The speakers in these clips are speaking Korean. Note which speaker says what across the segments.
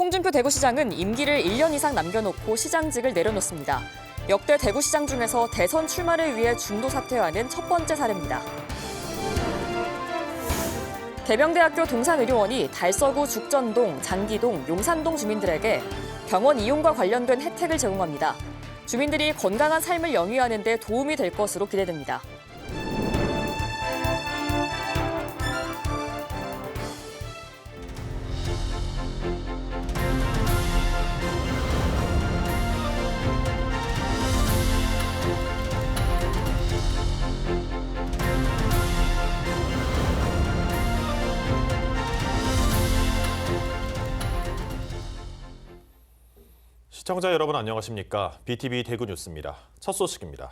Speaker 1: 홍준표 대구시장은 임기를 1년 이상 남겨놓고 시장직을 내려놓습니다. 역대 대구시장 중에서 대선 출마를 위해 중도 사퇴하는 첫 번째 사례입니다. 계명대학교 동산의료원이 달서구 죽전동, 장기동, 용산동 주민들에게 병원 이용과 관련된 혜택을 제공합니다. 주민들이 건강한 삶을 영위하는 데 도움이 될 것으로 기대됩니다.
Speaker 2: 시청자 여러분 안녕하십니까? BTV 대구 뉴스입니다. 첫 소식입니다.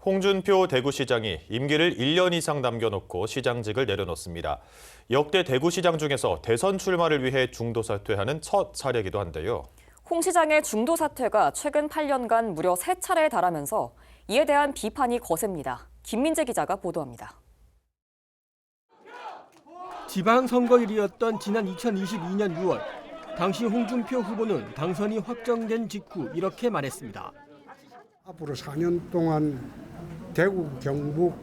Speaker 2: 홍준표 대구시장이 임기를 1년 이상 남겨놓고 시장직을 내려놓습니다. 역대 대구시장 중에서 대선 출마를 위해 중도 사퇴하는 첫 사례이기도 한데요.
Speaker 1: 홍 시장의 중도 사퇴가 최근 8년간 무려 3차례에 달하면서 이에 대한 비판이 거셉니다. 김민재 기자가 보도합니다.
Speaker 3: 지방선거일이었던 지난 2022년 6월, 당시 홍준표 후보는 당선이 확정된 직후 이렇게 말했습니다.
Speaker 4: 앞으로 4년 동안 대구, 경북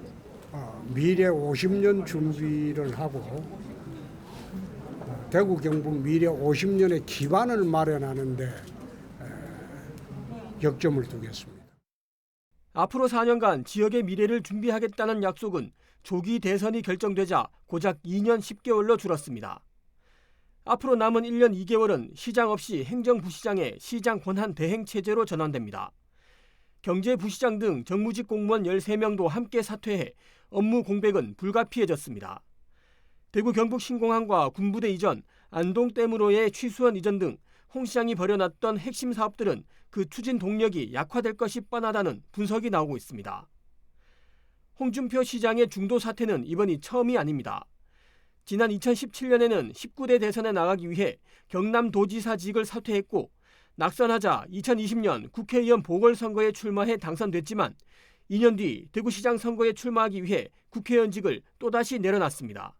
Speaker 4: 미래 50년 준비를 하고 대구, 경북 미래 50년의 기반을 마련하는 데 역점을 두겠습니다.
Speaker 3: 앞으로 4년간 지역의 미래를 준비하겠다는 약속은 조기 대선이 결정되자 고작 2년 10개월로 줄었습니다. 앞으로 남은 1년 2개월은 시장 없이 행정부시장의 시장 권한 대행 체제로 전환됩니다. 경제부시장 등 정무직 공무원 13명도 함께 사퇴해 업무 공백은 불가피해졌습니다. 대구 경북 신공항과 군부대 이전, 안동댐으로의 취수원 이전 등 홍 시장이 벌여놨던 핵심 사업들은 그 추진 동력이 약화될 것이 뻔하다는 분석이 나오고 있습니다. 홍준표 시장의 중도 사퇴는 이번이 처음이 아닙니다. 지난 2017년에는 19대 대선에 나가기 위해 경남도지사직을 사퇴했고 낙선하자 2020년 국회의원 보궐선거에 출마해 당선됐지만 2년 뒤 대구시장 선거에 출마하기 위해 국회의원직을 또다시 내려놨습니다.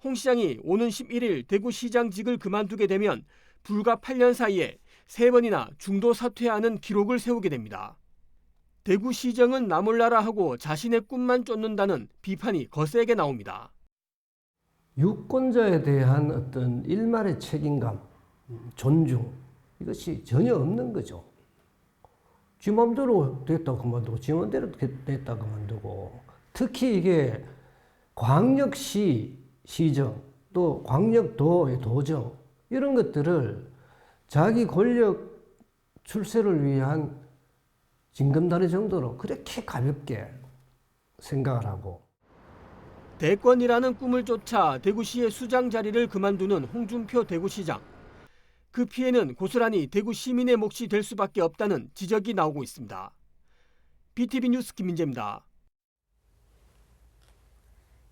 Speaker 3: 홍 시장이 오는 11일 대구시장직을 그만두게 되면 불과 8년 사이에 3번이나 중도 사퇴하는 기록을 세우게 됩니다. 대구시정은 나 몰라라 하고 자신의 꿈만 쫓는다는 비판이 거세게 나옵니다.
Speaker 5: 유권자에 대한 어떤 일말의 책임감, 존중, 이것이 전혀 없는 거죠. 지 마음대로 됐다 그만두고 지 마음대로 됐다 그만두고, 특히 이게 광역시, 시정, 또 광역도의 도정, 이런 것들을 자기 권력 출세를 위한 징검다리 정도로 그렇게 가볍게 생각을 하고,
Speaker 3: 대권이라는 꿈을 쫓아 대구시의 수장 자리를 그만두는 홍준표 대구시장. 그 피해는 고스란히 대구 시민의 몫이 될 수밖에 없다는 지적이 나오고 있습니다. BTV 뉴스 김민재입니다.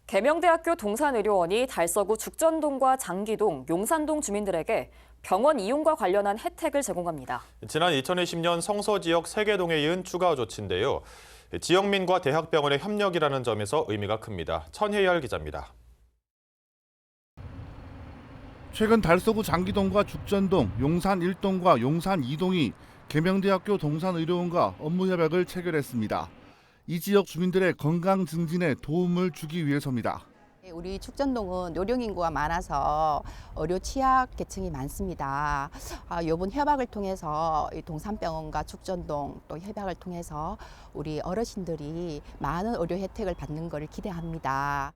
Speaker 1: 계명대학교 동산의료원이 달서구 죽전동과 장기동, 용산동 주민들에게 병원 이용과 관련한 혜택을 제공합니다.
Speaker 2: 지난 2020년 성서 지역 3개 동에 이은 추가 조치인데요. 지역민과 대학병원의 협력이라는 점에서 의미가 큽니다. 천혜열 기자입니다.
Speaker 6: 최근 달서구 장기동과 죽전동, 용산 1동과 용산 2동이 계명대학교 동산의료원과 업무 협약을 체결했습니다. 이 지역 주민들의 건강 증진에 도움을 주기 위해서입니다.
Speaker 7: 우리 죽전동은 노령 인구가 많아서 의료 취약 계층이 많습니다. 이번 협약을 통해서 동산병원과 죽전동 또 협약을 통해서 우리 어르신들이 많은 의료 혜택을 받는 것을 기대합니다.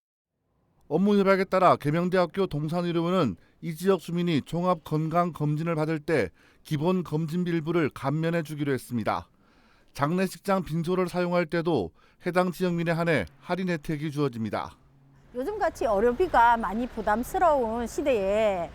Speaker 6: 업무 협약에 따라 계명대학교 동산의료원은 이 지역 주민이 종합 건강 검진을 받을 때 기본 검진비 일부를 감면해 주기로 했습니다. 장례식장 빈소를 사용할 때도 해당 지역민에 한해 할인 혜택이 주어집니다.
Speaker 8: 요즘같이 의료비가 많이 부담스러운 시대에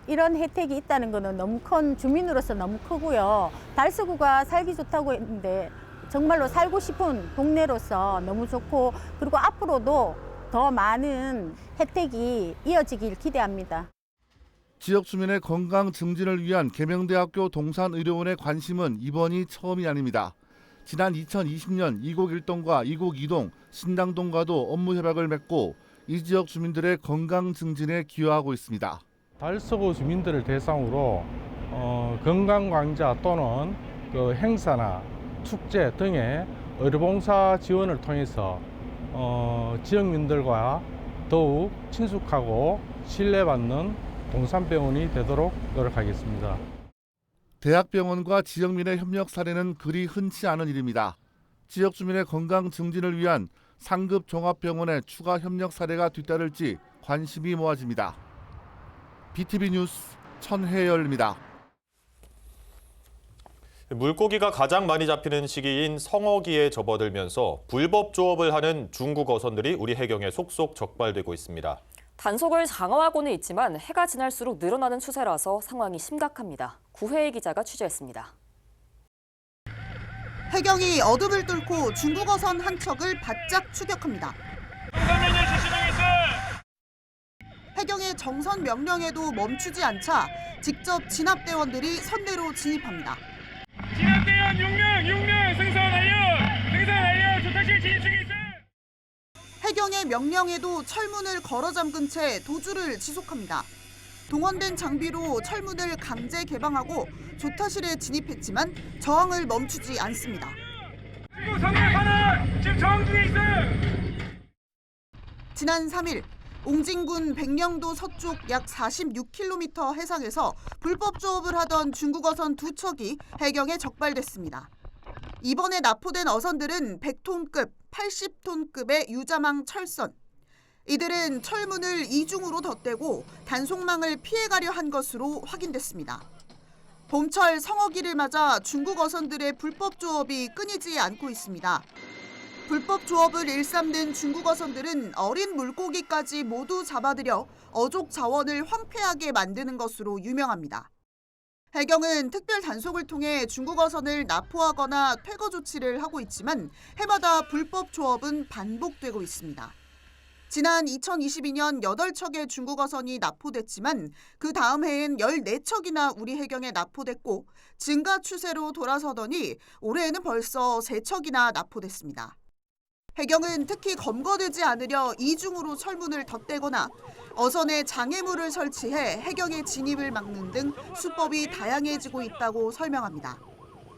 Speaker 8: 이런 혜택이 있다는 것은 너무 큰 주민으로서 너무 크고요. 달서구가 살기 좋다고 했는데 정말로 살고 싶은 동네로서 너무 좋고, 그리고 앞으로도 더 많은 혜택이 이어지길 기대합니다.
Speaker 6: 지역 주민의 건강 증진을 위한 계명대학교 동산의료원의 관심은 이번이 처음이 아닙니다. 지난 2020년 이곡 1동과 이곡 2동, 신당동과도 업무 협약을 맺고 이 지역 주민들의 건강 증진에 기여하고 있습니다.
Speaker 9: 달서구 주민들을 대상으로 건강광자 또는 그 행사나 축제 등의 의료봉사 지원을 통해서 지역민들과 더욱 친숙하고 신뢰받는 동산병원이 되도록 노력하겠습니다.
Speaker 6: 대학병원과 지역민의 협력 사례는 그리 흔치 않은 일입니다. 지역 주민의 건강 증진을 위한 상급 종합병원의 추가 협력 사례가 뒤따를지 관심이 모아집니다. BTV 뉴스 천혜열입니다.
Speaker 2: 물고기가 가장 많이 잡히는 시기인 성어기에 접어들면서 불법 조업을 하는 중국 어선들이 우리 해경에 속속 적발되고 있습니다.
Speaker 1: 단속을 장화하고는 있지만 해가 지날수록 늘어나는 추세라서 상황이 심각합니다. 구혜희 기자가 취재했습니다.
Speaker 10: 해경이 어둠을 뚫고 중국 어선 한 척을 바짝 추격합니다. 해경의 정선 명령에도 멈추지 않자 직접 진압대원들이 선내로 진입합니다.
Speaker 11: 진압대원 6명 승선 완료 조타실 진입 중에 있어.
Speaker 10: 해경의 명령에도 철문을 걸어 잠근 채 도주를 지속합니다. 동원된 장비로 철문을 강제 개방하고 조타실에 진입했지만 저항을 멈추지 않습니다.
Speaker 11: 중국 선을 지금 저항 중에 있어요.
Speaker 10: 지난 3일 옹진군 백령도 서쪽 약 46km 해상에서 불법 조업을 하던 중국 어선 2척이 해경에 적발됐습니다. 이번에 납포된 어선들은 100톤급, 80톤급의 유자망 철선. 이들은 철문을 이중으로 덧대고 단속망을 피해가려 한 것으로 확인됐습니다. 봄철 성어기를 맞아 중국 어선들의 불법 조업이 끊이지 않고 있습니다. 불법 조업을 일삼는 중국 어선들은 어린 물고기까지 모두 잡아들여 어족 자원을 황폐하게 만드는 것으로 유명합니다. 해경은 특별 단속을 통해 중국 어선을 납포하거나 퇴거 조치를 하고 있지만 해마다 불법 조업은 반복되고 있습니다. 지난 2022년 8척의 중국 어선이 납포됐지만 그 다음 해엔 14척이나 우리 해경에 납포됐고 증가 추세로 돌아서더니 올해에는 벌써 3척이나 납포됐습니다. 해경은 특히 검거되지 않으려 이중으로 철문을 덧대거나 어선에 장애물을 설치해 해경의 진입을 막는 등 수법이 다양해지고 있다고 설명합니다.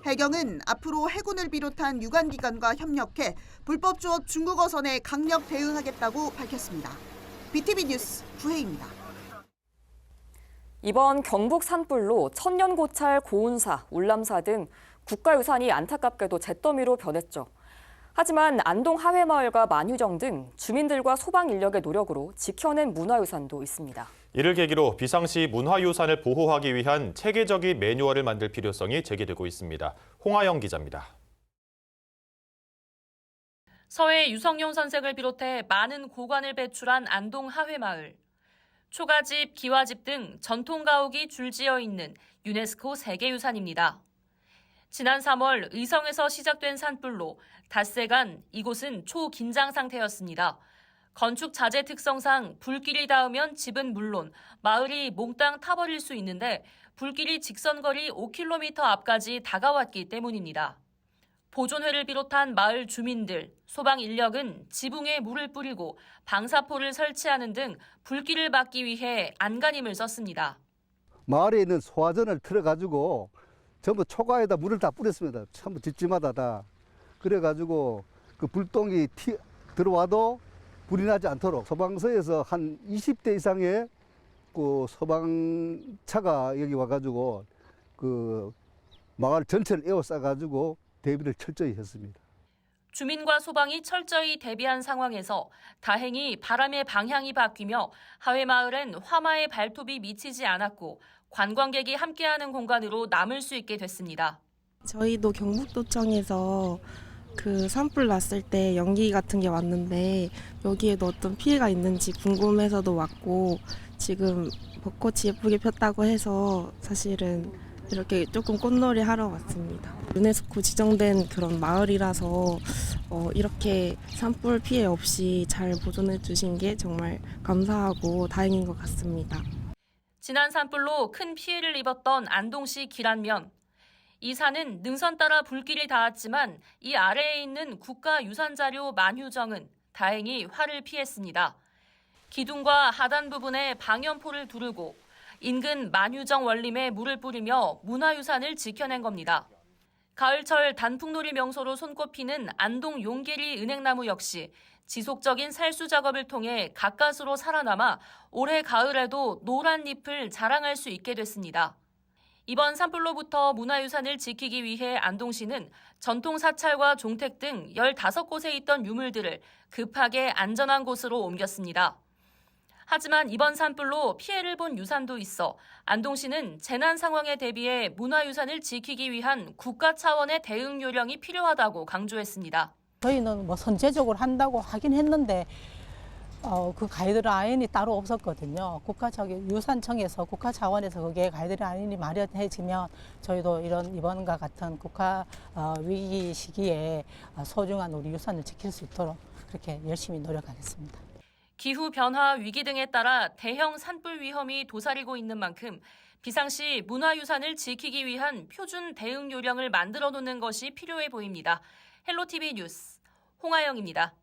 Speaker 10: 해경은 앞으로 해군을 비롯한 유관기관과 협력해 불법 조업 중국 어선에 강력 대응하겠다고 밝혔습니다. BTV 뉴스 구혜입니다.
Speaker 1: 이번 경북 산불로 천년고찰 고운사, 울람사 등 국가유산이 안타깝게도 잿더미로 변했죠. 하지만 안동 하회마을과 만휴정 등 주민들과 소방 인력의 노력으로 지켜낸 문화유산도 있습니다.
Speaker 2: 이를 계기로 비상시 문화유산을 보호하기 위한 체계적인 매뉴얼을 만들 필요성이 제기되고 있습니다. 홍하영 기자입니다.
Speaker 12: 서해 유성룡 선생을 비롯해 많은 고관을 배출한 안동 하회마을. 초가집, 기와집 등 전통 가옥이 줄지어 있는 유네스코 세계유산입니다. 지난 3월 의성에서 시작된 산불로 닷새간 이곳은 초긴장 상태였습니다. 건축 자재 특성상 불길이 닿으면 집은 물론 마을이 몽땅 타버릴 수 있는데 불길이 직선거리 5km 앞까지 다가왔기 때문입니다. 보존회를 비롯한 마을 주민들, 소방 인력은 지붕에 물을 뿌리고 방사포를 설치하는 등 불길을 막기 위해 안간힘을 썼습니다.
Speaker 13: 마을에 있는 소화전을 틀어가지고 전부 초가에다 물을 다 뿌렸습니다. 전부 집집마다 다. 그래가지고 그 불똥이 들어와도 불이 나지 않도록 소방서에서 한 20대 이상의 그 소방차가 여기 와가지고 그 마을 전체를 에워싸가지고 대비를 철저히 했습니다.
Speaker 12: 주민과 소방이 철저히 대비한 상황에서 다행히 바람의 방향이 바뀌며 하회마을엔 화마의 발톱이 미치지 않았고 관광객이 함께하는 공간으로 남을 수 있게 됐습니다.
Speaker 14: 저희도 경북도청에서 그 산불 났을 때 연기 같은 게 왔는데 여기에도 어떤 피해가 있는지 궁금해서도 왔고 지금 벚꽃이 예쁘게 폈다고 해서 사실은 이렇게 조금 꽃놀이 하러 왔습니다. 유네스코 지정된 그런 마을이라서 이렇게 산불 피해 없이 잘 보존해 주신 게 정말 감사하고 다행인 것 같습니다.
Speaker 12: 지난 산불로 큰 피해를 입었던 안동시 기란면. 이 산은 능선 따라 불길이 닿았지만 이 아래에 있는 국가유산자료 만휴정은 다행히 화를 피했습니다. 기둥과 하단 부분에 방염포를 두르고 인근 만유정 원림에 물을 뿌리며 문화유산을 지켜낸 겁니다. 가을철 단풍놀이 명소로 손꼽히는 안동 용계리 은행나무 역시 지속적인 살수 작업을 통해 가까스로 살아남아 올해 가을에도 노란 잎을 자랑할 수 있게 됐습니다. 이번 산불로부터 문화유산을 지키기 위해 안동시는 전통 사찰과 종택 등 15곳에 있던 유물들을 급하게 안전한 곳으로 옮겼습니다. 하지만 이번 산불로 피해를 본 유산도 있어 안동시는 재난 상황에 대비해 문화유산을 지키기 위한 국가 차원의 대응 요령이 필요하다고 강조했습니다.
Speaker 15: 저희는 뭐 선제적으로 한다고 하긴 했는데 그 가이드라인이 따로 없었거든요. 유산청에서 국가 차원에서 그게 가이드라인이 마련해지면 저희도 이번과 같은 국가 위기 시기에 소중한 우리 유산을 지킬 수 있도록 그렇게 열심히 노력하겠습니다.
Speaker 12: 기후 변화 위기 등에 따라 대형 산불 위험이 도사리고 있는 만큼 비상시 문화유산을 지키기 위한 표준 대응 요령을 만들어 놓는 것이 필요해 보입니다. 헬로티비 뉴스 홍아영입니다.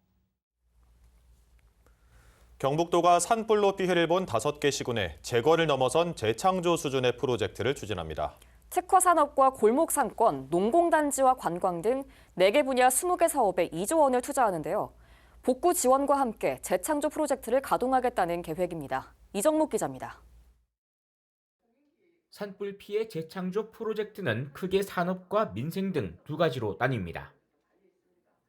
Speaker 2: 경북도가 산불로 피해를 본 5개 시군에 재건을 넘어선 재창조 수준의 프로젝트를 추진합니다.
Speaker 1: 특화산업과 골목상권, 농공단지와 관광 등 4개 분야 20개 사업에 2조 원을 투자하는데요. 복구 지원과 함께 재창조 프로젝트를 가동하겠다는 계획입니다. 이정목 기자입니다.
Speaker 16: 산불 피해 재창조 프로젝트는 크게 산업과 민생 등 2가지로 나뉩니다.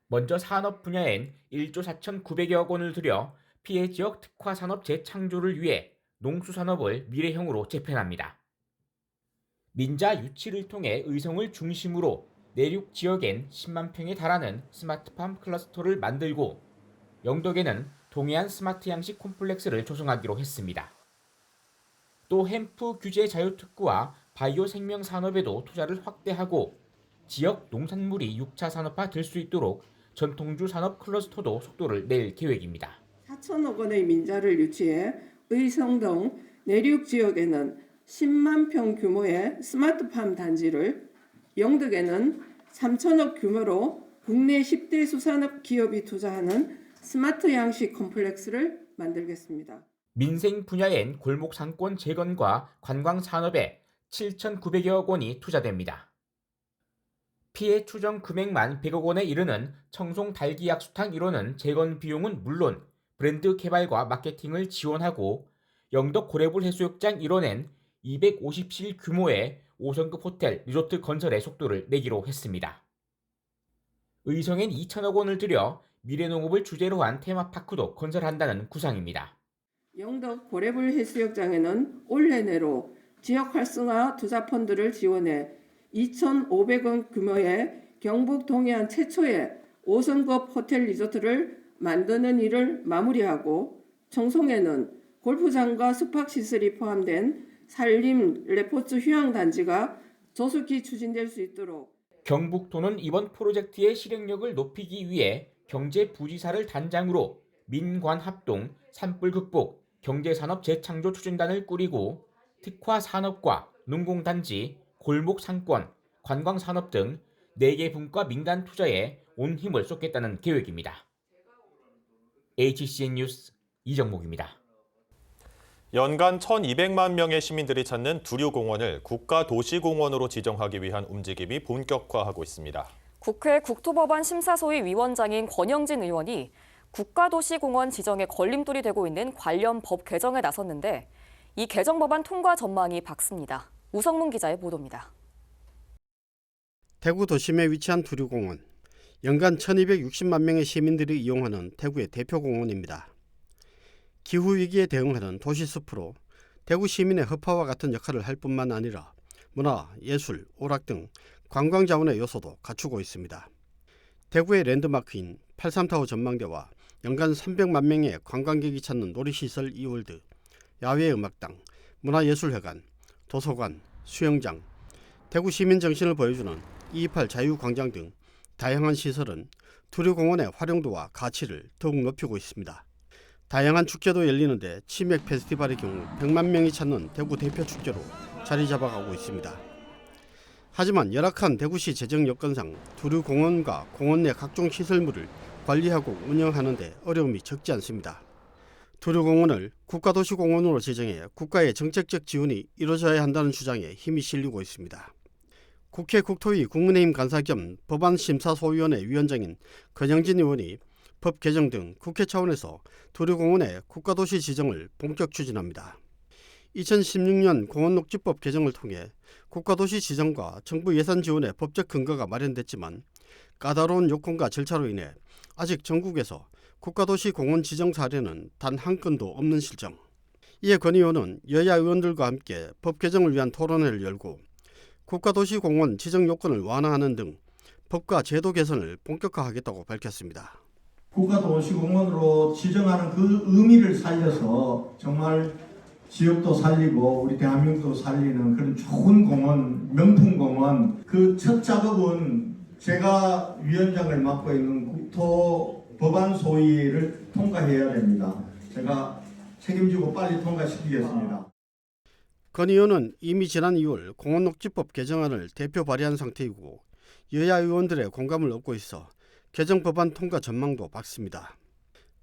Speaker 16: 먼저 산업 분야엔 1조 4,900여 원을 들여 피해 지역 특화 산업 재창조를 위해 농수산업을 미래형으로 재편합니다. 민자 유치를 통해 의성을 중심으로 내륙 지역엔 10만 평에 달하는 스마트팜 클러스터를 만들고 영덕에는 동해안 스마트 양식 콤플렉스를 조성하기로 했습니다. 또 햄프 규제 자유특구와 바이오 생명 산업에도 투자를 확대하고 지역 농산물이 6차 산업화 될 수 있도록 전통주 산업 클러스터도 속도를 낼 계획입니다.
Speaker 17: 4천억 원의 민자를 유치해 의성 등 내륙 지역에는 10만 평 규모의 스마트팜 단지를, 영덕에는 3천억 규모로 국내 10대 수산업 기업이 투자하는 스마트 양식 콤플렉스를 만들겠습니다.
Speaker 16: 민생 분야엔 골목 상권 재건과 관광 산업에 7,900여 원이 투자됩니다. 피해 추정 금액만 100억 원에 이르는 청송 달기 약수탕 1호는 재건 비용은 물론 브랜드 개발과 마케팅을 지원하고 영덕 고래불 해수욕장 1호는 250실 규모의 5성급 호텔 리조트 건설에 속도를 내기로 했습니다. 의성엔 2천억 원을 들여 미래농업을 주제로 한 테마파크도 건설한다는 구상입니다.
Speaker 17: 영덕 고래불 해수욕장에는 올해 내로 지역 활성화 투자 펀드를 지원해 2,500원 규모의 경북 동해안 최초의 5성급 호텔 리조트를 만드는 일을 마무리하고 청송에는 골프장과 숙박시설이 포함된 산림 레포츠 휴양단지가 조속히 추진될 수 있도록
Speaker 16: 경북도는 이번 프로젝트의 실행력을 높이기 위해 경제부지사를 단장으로 민관합동, 산불 극복, 경제산업 재창조 추진단을 꾸리고 특화산업과 농공단지, 골목상권, 관광산업 등 4개 분과 민간 투자에 온 힘을 쏟겠다는 계획입니다. HCN 뉴스 이정목입니다.
Speaker 2: 연간 1,200만 명의 시민들이 찾는 두류공원을 국가도시공원으로 지정하기 위한 움직임이 본격화하고 있습니다.
Speaker 1: 국회 국토법안 심사소위 위원장인 권영진 의원이 국가도시공원 지정에 걸림돌이 되고 있는 관련 법 개정에 나섰는데 이 개정 법안 통과 전망이 밝습니다. 우성문 기자의 보도입니다.
Speaker 18: 대구 도심에 위치한 두류공원. 연간 1,260만 명의 시민들이 이용하는 대구의 대표 공원입니다. 기후위기에 대응하는 도시숲으로 대구 시민의 허파와 같은 역할을 할 뿐만 아니라 문화, 예술, 오락 등 관광 자원의 요소도 갖추고 있습니다. 대구의 랜드마크인 83타워 전망대와 연간 300만 명의 관광객이 찾는 놀이시설 이월드, 야외 음악당, 문화예술회관, 도서관, 수영장, 대구 시민 정신을 보여주는 228 자유광장 등 다양한 시설은 두류공원의 활용도와 가치를 더욱 높이고 있습니다. 다양한 축제도 열리는데 치맥 페스티벌의 경우 100만 명이 찾는 대구 대표 축제로 자리 잡아가고 있습니다. 하지만 열악한 대구시 재정 여건상 두류공원과 공원 내 각종 시설물을 관리하고 운영하는 데 어려움이 적지 않습니다. 두류공원을 국가도시공원으로 지정해 국가의 정책적 지원이 이루어져야 한다는 주장에 힘이 실리고 있습니다. 국회 국토위 국민의힘 간사 겸 법안심사소위원회 위원장인 권영진 의원이 법 개정 등 국회 차원에서 두류공원의 국가도시 지정을 본격 추진합니다. 2016년 공원녹지법 개정을 통해 국가도시 지정과 정부 예산 지원의 법적 근거가 마련됐지만 까다로운 요건과 절차로 인해 아직 전국에서 국가도시 공원 지정 사례는 단 한 건도 없는 실정. 이에 권 의원은 여야 의원들과 함께 법 개정을 위한 토론회를 열고 국가도시 공원 지정 요건을 완화하는 등 법과 제도 개선을 본격화하겠다고 밝혔습니다.
Speaker 19: 국가도시공원으로 지정하는 그 의미를 살려서 정말 지역도 살리고 우리 대한민국도 살리는 그런 좋은 공원, 명품 공원. 그 첫 작업은 제가 위원장을 맡고 있는 국토 법안 소위를 통과해야 됩니다. 제가 책임지고 빨리 통과시키겠습니다.
Speaker 18: 권 의원은 이미 지난 2월 공원녹지법 개정안을 대표 발의한 상태이고 여야 의원들의 공감을 얻고 있어 개정 법안 통과 전망도 밝습니다.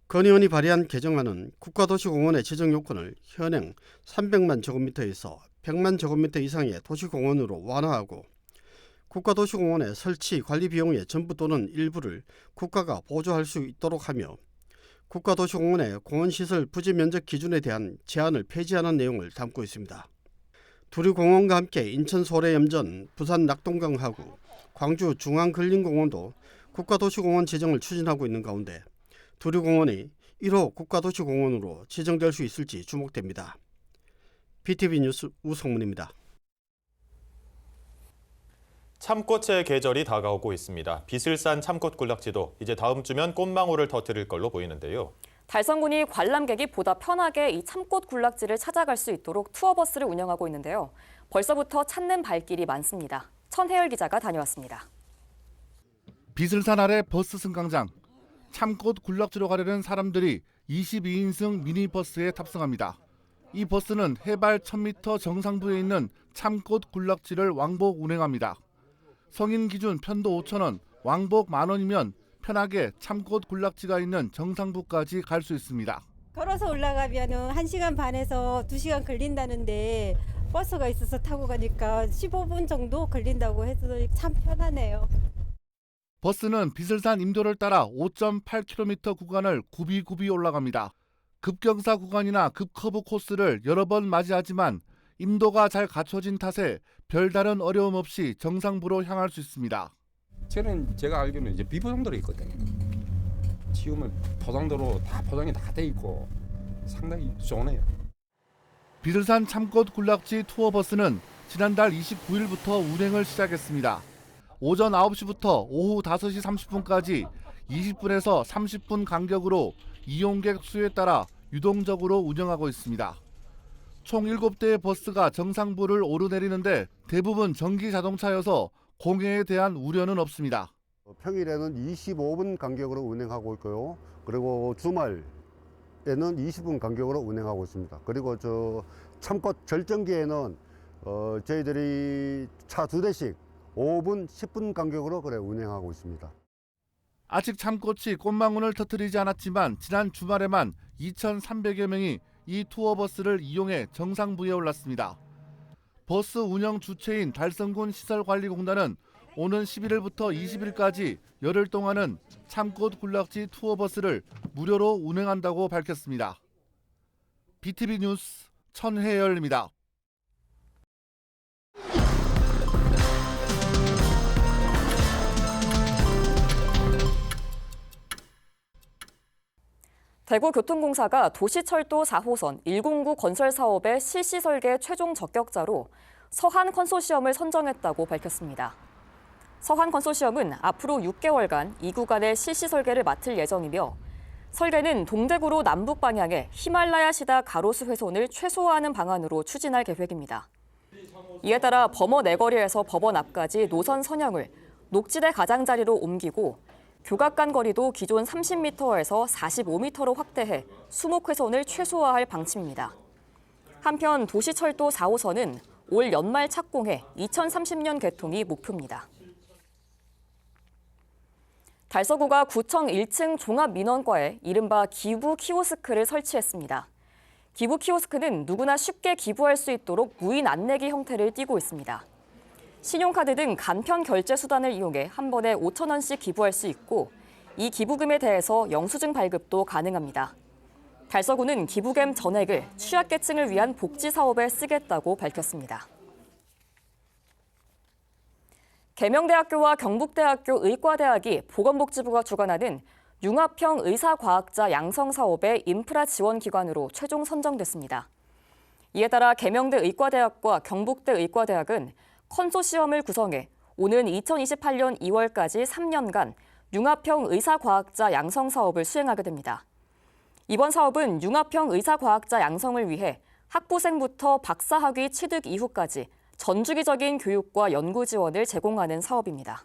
Speaker 18: 권 의원이 발의한 개정안은 국가도시공원의 지정 요건을 현행 300만 제곱미터에서 100만 제곱미터 이상의 도시공원으로 완화하고 국가도시공원의 설치 관리 비용의 전부 또는 일부를 국가가 보조할 수 있도록 하며 국가도시공원의 공원시설 부지 면적 기준에 대한 제한을 폐지하는 내용을 담고 있습니다. 두류공원과 함께 인천 소래염전, 부산 낙동강하구, 광주 중앙근린공원도 국가도시공원 지정을 추진하고 있는 가운데 두류공원이 1호 국가도시공원으로 지정될 수 있을지 주목됩니다. BTV 뉴스 우성문입니다.
Speaker 2: 참꽃의 계절이 다가오고 있습니다. 빛을 싼 참꽃 군락지도 이제 다음 주면 꽃망울을 터뜨릴 걸로 보이는데요.
Speaker 1: 달성군이 관람객이 보다 편하게 이 참꽃 군락지를 찾아갈 수 있도록 투어버스를 운영하고 있는데요. 벌써부터 찾는 발길이 많습니다. 천혜열 기자가 다녀왔습니다.
Speaker 6: 빛을 산 아래 버스 승강장. 참꽃 군락지로 가려는 사람들이 22인승 미니버스에 탑승합니다. 이 버스는 해발 1000m 정상부에 있는 참꽃 군락지를 왕복 운행합니다. 성인 기준 편도 5,000원, 왕복 10,000원이면 편하게 참꽃 군락지가 있는 정상부까지 갈 수 있습니다.
Speaker 20: 걸어서 올라가면 1시간 반에서 2시간 걸린다는데 버스가 있어서 타고 가니까 15분 정도 걸린다고 해서 참 편하네요.
Speaker 6: 버스는 빛을산 임도를 따라 5.8km 구간을 굽이굽이 올라갑니다. 급경사 구간이나 급커브 코스를 여러 번 맞이하지만 임도가 잘 갖춰진 탓에 별다른 어려움 없이 정상부로 향할 수 있습니다.
Speaker 21: 저는 제가 알기로는 이제 비포장도로 있거든요. 지금은 포장도로 다 포장이 다 돼 있고 상당히 좋네요.
Speaker 6: 빛을산 참꽃 군락지 투어버스는 지난달 29일부터 운행을 시작했습니다. 오전 9시부터 오후 5시 30분까지 20분에서 30분 간격으로 이용객 수에 따라 유동적으로 운영하고 있습니다. 총 7대의 버스가 정상부를 오르내리는데 대부분 전기 자동차여서 공해에 대한 우려는 없습니다.
Speaker 13: 평일에는 25분 간격으로 운행하고 있고요. 그리고 주말에는 20분 간격으로 운행하고 있습니다. 그리고 참꽃 절정기에는 저희들이 차 2대씩 5분, 10분 간격으로 운행하고 있습니다.
Speaker 6: 아직 참꽃이 꽃망울을 터뜨리지 않았지만 지난 주말에만 2,300여 명이 이 투어버스를 이용해 정상부에 올랐습니다. 버스 운영 주체인 달성군 시설관리공단은 오는 11일부터 20일까지 열흘 동안은 참꽃 군락지 투어버스를 무료로 운행한다고 밝혔습니다. BTV 뉴스 천혜열입니다.
Speaker 1: 대구교통공사가 도시철도 4호선 109 건설 사업의 실시 설계 최종 적격자로 서한 컨소시엄을 선정했다고 밝혔습니다. 서한 컨소시엄은 앞으로 6개월간 이 구간의 실시 설계를 맡을 예정이며 설계는 동대구로 남북 방향의 히말라야 시다 가로수 훼손을 최소화하는 방안으로 추진할 계획입니다. 이에 따라 범어 내거리에서 법원 앞까지 노선 선형을 녹지대 가장자리로 옮기고 교각간 거리도 기존 30m에서 45m로 확대해 수목 훼손을 최소화할 방침입니다. 한편 도시철도 4호선은 올 연말 착공해 2030년 개통이 목표입니다. 달서구가 구청 1층 종합민원과에 이른바 기부 키오스크를 설치했습니다. 기부 키오스크는 누구나 쉽게 기부할 수 있도록 무인 안내기 형태를 띠고 있습니다. 신용카드 등 간편 결제 수단을 이용해 한 번에 5,000원씩 기부할 수 있고 이 기부금에 대해서 영수증 발급도 가능합니다. 달서구는 기부금 전액을 취약계층을 위한 복지 사업에 쓰겠다고 밝혔습니다. 계명대학교와 경북대학교 의과대학이 보건복지부가 주관하는 융합형 의사과학자 양성 사업의 인프라 지원 기관으로 최종 선정됐습니다. 이에 따라 계명대 의과대학과 경북대 의과대학은 컨소시엄을 구성해 오는 2028년 2월까지 3년간 융합형 의사과학자 양성 사업을 수행하게 됩니다. 이번 사업은 융합형 의사과학자 양성을 위해 학부생부터 박사학위 취득 이후까지 전주기적인 교육과 연구 지원을 제공하는 사업입니다.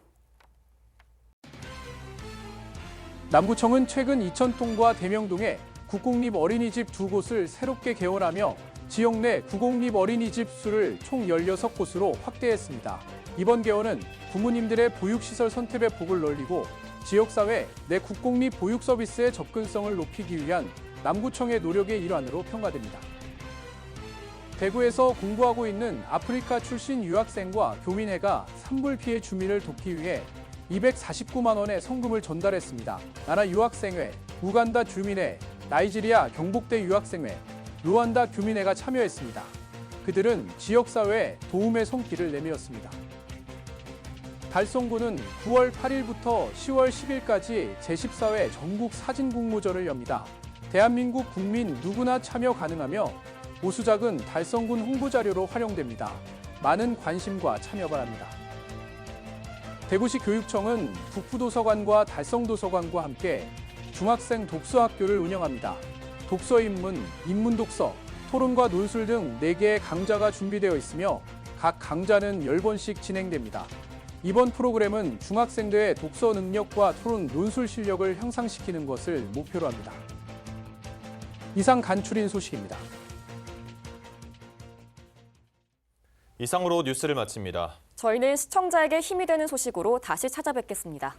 Speaker 4: 남구청은 최근 이천동과 대명동에 국공립 어린이집 2곳을 새롭게 개원하며 지역 내 구공립 어린이집 수를 총 16곳으로 확대했습니다. 이번 개원은 부모님들의 보육시설 선택의 폭을 넓히고 지역사회 내 국공립 보육 서비스의 접근성을 높이기 위한 남구청의 노력의 일환으로 평가됩니다. 대구에서 공부하고 있는 아프리카 출신 유학생과 교민회가 산불 피해 주민을 돕기 위해 249만 원의 성금을 전달했습니다. 나라 유학생회, 우간다 주민회, 나이지리아 경북대 유학생회, 루안다 교민회가 참여했습니다. 그들은 지역사회에 도움의 손길을 내밀었습니다. 달성구는 9월 8일부터 10월 10일까지 제14회 전국 사진공모전을 엽니다. 대한민국 국민 누구나 참여 가능하며 오수작은 달성군 홍보자료로 활용됩니다. 많은 관심과 참여 바랍니다. 대구시 교육청은 북부도서관과 달성도서관과 함께 중학생 독서학교를 운영합니다. 독서 입문, 입문독서, 토론과 논술 등 4개의 강좌가 준비되어 있으며 각 강좌는 10번씩 진행됩니다. 이번 프로그램은 중학생들의 독서 능력과 토론, 논술 실력을 향상시키는 것을 목표로 합니다. 이상 간추린 소식입니다.
Speaker 2: 이상으로 뉴스를 마칩니다.
Speaker 1: 저희는 시청자에게 힘이 되는 소식으로 다시 찾아뵙겠습니다.